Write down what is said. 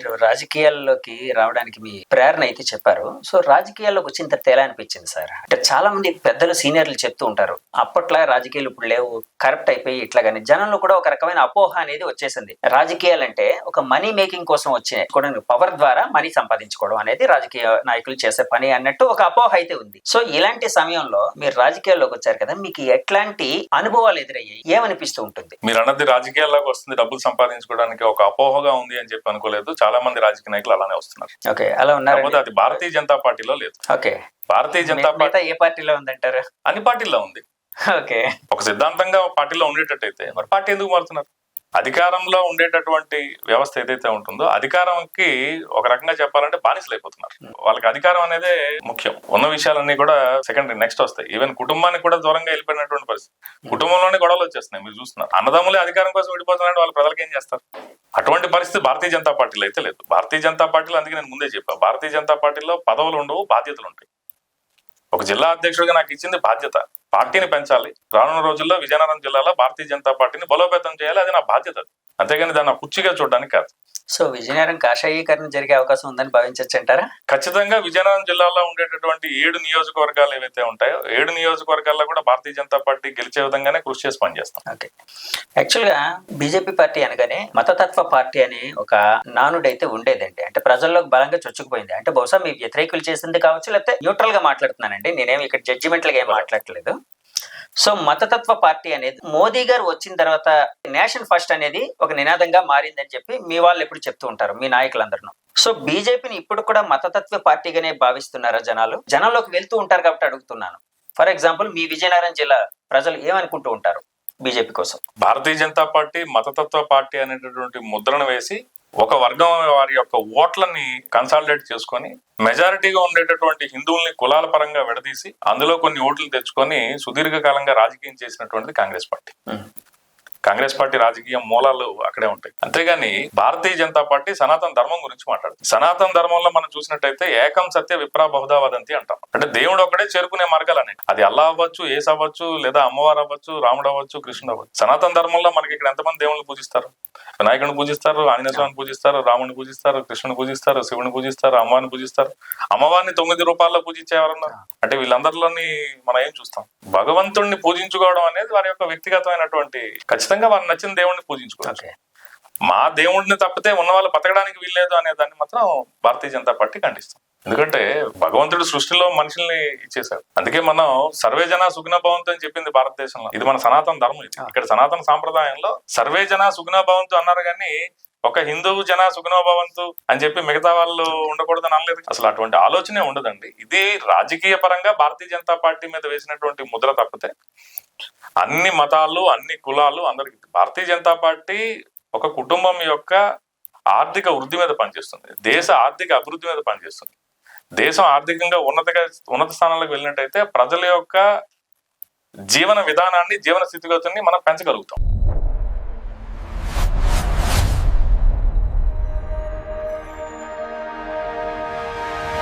మీరు రాజకీయాల్లోకి రావడానికి మీ ప్రేరణ అయితే చెప్పారు. సో, రాజకీయాల్లోకి వచ్చిన తర్వాత ఎలా అనిపించింది సార్? అంటే చాలా మంది పెద్దలు, సీనియర్లు చెప్తూ ఉంటారు. అప్పట్లా రాజకీయాలు ఇప్పుడు లేవు. కరప్ట్ అయిపోయి ఇట్లాగని. జనంలో కూడా ఒక రకమైన అపోహ అనేది వచ్చేసింది. రాజకీయాలంటే ఒక మనీ మేకింగ్ కోసం వచ్చే కూడా పవర్ ద్వారా మనీ సంపాదించుకోవడం అనేది రాజకీయ నాయకులు చేసే పని అన్నట్టు ఒక అపోహ అయితే ఉంది. సో, ఇలాంటి సమయంలో మీరు రాజకీయాల్లోకి వచ్చారు కదా! మీకు ఎట్లాంటి అనుభవాలు ఎదురయ్యాయి? ఏమనిపిస్తూ ఉంటుంది? మీరు అన్నది రాజకీయాల్లోకి వస్తుంది డబ్బులు సంపాదించుకోవడానికి ఒక అపోహగా ఉంది అని చెప్పి అనుకోలేదు. చాలా మంది రాజకీయ నాయకులు అలానే వస్తున్నారు. ఓకే, అలా ఉన్నారు. అది భారతీయ జనతా పార్టీలో లేదు. ఓకే, భారతీయ జనతా పార్టీ ఏ పార్టీలో ఉందంటారు? అన్ని పార్టీల్లో ఉంది. ఓకే, ఒక సిద్ధాంతంగా పార్టీలో ఉండేటట్టయితే మరి పార్టీ ఎందుకు మారుతున్నారు? అధికారంలో ఉండేటటువంటి వ్యవస్థ ఏదైతే ఉంటుందో అధికారంకి ఒక రకంగా చెప్పాలంటే బానిసలు అయిపోతున్నారు. వాళ్ళకి అధికారం అనేదే ముఖ్యం. ఉన్న విషయాలన్నీ కూడా సెకండరీ, నెక్స్ట్ వస్తాయి. ఈవెన్ కుటుంబానికి కూడా దూరంగా వెళ్ళిపోయినటువంటి పరిస్థితి. కుటుంబంలోనే గొడవలు వచ్చేస్తున్నాయి. మీరు చూస్తున్నారు, అన్నదమ్ములే అధికారం కోసం విడిపోతున్నారంటే వాళ్ళు ప్రజలకు ఏం చేస్తారు? అటువంటి పరిస్థితి భారతీయ జనతా పార్టీలో అయితే లేదు. భారతీయ జనతా పార్టీలో, అందుకే నేను ముందే చెప్పాను, భారతీయ జనతా పార్టీలో పదవులు ఉండవు, బాధ్యతలు ఉంటాయి. ఒక జిల్లా అధ్యక్షుడిగా నాకు ఇచ్చింది బాధ్యత. పార్టీని పెంచాలి. రానున్న రోజుల్లో విజయనగరం జిల్లాలో భారతీయ జనతా పార్టీని బలోపేతం చేయాలి. అది నా బాధ్యత. అంతేగాని దాన్ని కుర్చీగా చూడడానికి కాదు. సో, విజయనగరం కాషాయీకరణ జరిగే అవకాశం ఉందని భావించవచ్చు అంటారా? ఖచ్చితంగా విజయనగరం జిల్లాలో ఉండేటటువంటి 7 నియోజకవర్గాలు ఏవైతే ఉంటాయో 7 నియోజకవర్గాల్లో కూడా భారతీయ జనతా పార్టీ గెలిచే విధంగానే కృషి చేసి పనిచేస్తాం. ఓకే, యాక్చువల్ గా బీజేపీ పార్టీ అనగానే మతతత్వ పార్టీ అని ఒక నానుడైతే ఉండేదండి. అంటే ప్రజల్లోకి బలంగా చొచ్చుకుపోయింది. అంటే బహుశా మీ వ్యతిరేకులు చేసింది కావచ్చు, లేకపోతే న్యూట్రల్ గా మాట్లాడుతున్నానండి. నేనేమి ఇక్కడ జడ్జిమెంట్లుగా ఏం మాట్లాడట్లేదు. సో, మతతత్వ పార్టీ అనేది మోదీ గారు వచ్చిన తర్వాత నేషన్ ఫస్ట్ అనేది ఒక నినాదంగా మారిందని చెప్పి మీ వాళ్ళు ఎప్పుడు చెప్తూ ఉంటారు, మీ నాయకులందరూ. సో, బీజేపీని ఇప్పుడు కూడా మతతత్వ పార్టీగానే భావిస్తున్నారా జనాలు? జనంలోకి వెళ్తూ ఉంటారు కాబట్టి అడుగుతున్నాను. ఫర్ ఎగ్జాంపుల్, మీ విజయనగరం జిల్లా ప్రజలు ఏమనుకుంటూ ఉంటారు బీజేపీ కోసం? భారతీయ జనతా పార్టీ మతతత్వ పార్టీ అనేటటువంటి ముద్రను వేసి ఒక వర్గం వారి యొక్క ఓట్లని కన్సాలిడేట్ చేసుకొని మెజారిటీగా ఉండేటటువంటి హిందువుల్ని కులాల పరంగా విడదీసి అందులో కొన్ని ఓట్లు తెచ్చుకొని సుదీర్ఘకాలంగా రాజకీయం చేసినటువంటిది కాంగ్రెస్ పార్టీ. కాంగ్రెస్ పార్టీ రాజకీయ మూలాలు అక్కడే ఉంటాయి. అంతేగాని భారతీయ జనతా పార్టీ సనాతన ధర్మం గురించి మాట్లాడుతుంది. సనాతన ధర్మంలో మనం చూసినట్టయితే ఏకం సత్య విప్రా బహుదా వదంతి అంటాం. అంటే దేవుడు ఒకడే చేరుకునే మార్గాలని. అది అల్లా అవ్వచ్చు, ఏసు అవ్వచ్చు, లేదా అమ్మవారు అవ్వచ్చు, రాముడు అవ్వచ్చు, కృష్ణుడు అవ్వచ్చు. సనాతన ధర్మంలో మనకి ఇక్కడ ఎంతమంది దేవుళ్ళని పూజిస్తారు? వినాయకుడిని పూజిస్తారు, ఆంజనేయ స్వామిని పూజిస్తారు, రాముడిని పూజిస్తారు, కృష్ణుని పూజిస్తారు, శివుని పూజిస్తారు, అమ్మవారిని పూజిస్తారు. అమ్మవారిని 9 రూపాల్లో పూజించే ఎవరున్నారు? అంటే వీళ్ళందరిలోని మనం ఏం చూస్తాం? భగవంతుడిని పూజించుకోవడం అనేది వారి యొక్క వ్యక్తిగతమైనటువంటి, ఖచ్చితంగా వారికి నచ్చిన దేవుడిని పూజించుకోవచ్చు. మా దేవుడిని తప్పితే ఉన్న వాళ్ళు బతకడానికి వీల్లేదు అనే దాన్ని మాత్రం భారతీయ జనతా పార్టీ ఖండిస్తాం. ఎందుకంటే భగవంతుడు సృష్టిలో మనుషుల్ని ఇచ్చేశారు. అందుకే మనం సర్వేజన సుఖినో భవంతు అని చెప్పింది భారతదేశంలో. ఇది మన సనాతన ధర్మం. ఇక్కడ సనాతన సాంప్రదాయంలో సర్వేజన సుఖినో భవంతు అన్నారు, కానీ ఒక హిందువు జన సుఖినో భవంతు అని చెప్పి మిగతా వాళ్ళు ఉండకూడదని అనలేదు. అసలు అటువంటి ఆలోచనే ఉండదండి. ఇది రాజకీయ పరంగా భారతీయ జనతా పార్టీ మీద వేసినటువంటి ముద్ర తప్పితే అన్ని మతాలు, అన్ని కులాలు అందరికి భారతీయ జనతా పార్టీ ఒక కుటుంబం యొక్క ఆర్థిక వృద్ధి మీద పనిచేస్తుంది. దేశ ఆర్థిక అభివృద్ధి మీద పనిచేస్తుంది. దేశం ఆర్థికంగా ఉన్నత స్థానాలకు వెళ్ళినట్టయితే ప్రజల యొక్క జీవన విధానాన్ని, జీవన స్థితిగతుల్ని మనం పెంచగలుగుతాం.